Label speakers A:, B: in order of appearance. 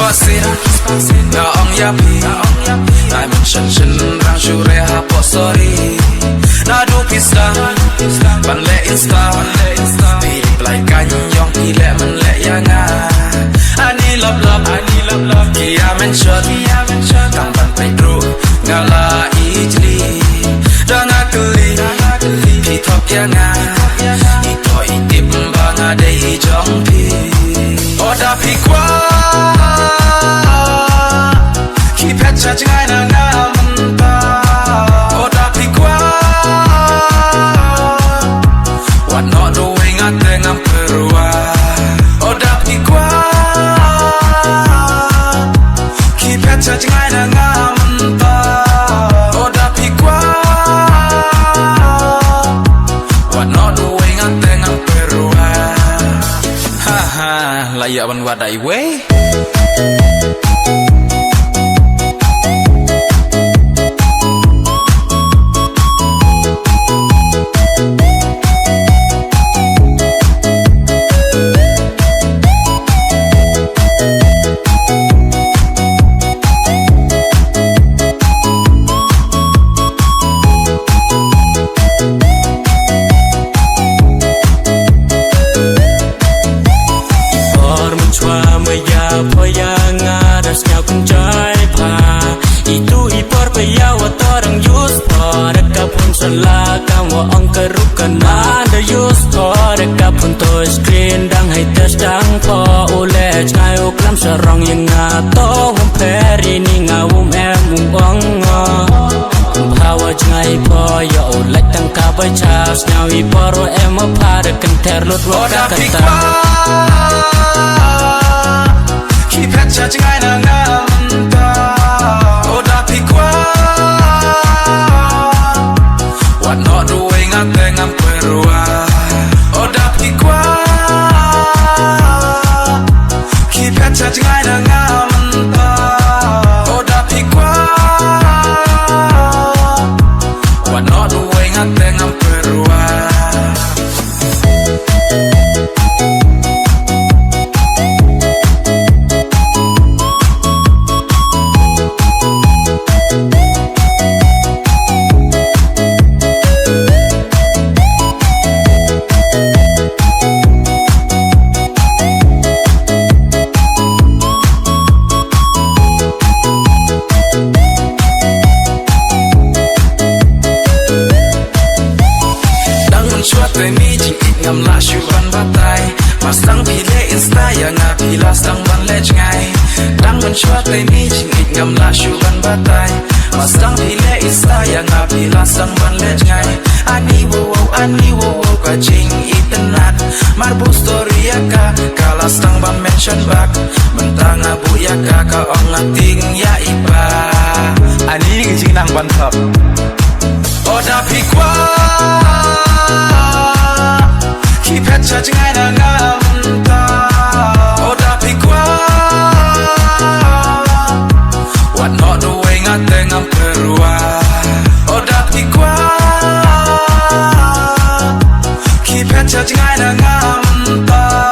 A: spasin nga ong yapi nai mention rang shure ha po sorry na do pista ban le insta pi reply kan yong pi le men le yanga ani love kia mention kang ban pai tru ngala ijli danga keli pi thok yanga ito itip banga dei jong pi oda pi kwa ki pet cha ngai na ngamta oda pi kwa what not doing at ngam perua oda pi kwa ki pet cha ngai na ngamta oda pi kwa what not doing at ngam perua ha layak ban wadai we screen dang hai tes dang po ule chai o klam sarong yang ngato hum peri ni ngawum em ong bawa chai po yo lek tang ka bai cha snawi poro em pa de kan ter lot ro ka ta ki pet cha chai na ngam ta oda pi kwa what not doing at ngam perua oda pi kwa ki pet cha ngai na ngamta oda pi kwa what not doing at ngam perua ngam la shu ban batai masang pile insta yang apila sang ban lech ngai dang man shwat le ni ching ngam la shu ban batai masang pile insta yang apila sang ban lech ngai ani wo ka ching internet mar bu story ka kala sang ban mention back mentang abu ya ka ong ngating ya iba ani ni ching nang ban thap oda pi kwa ki pet cha ngai na ngamta oda pi kwa what not doing at ngam perua oda pi kwa ki pet cha ngai na ngamta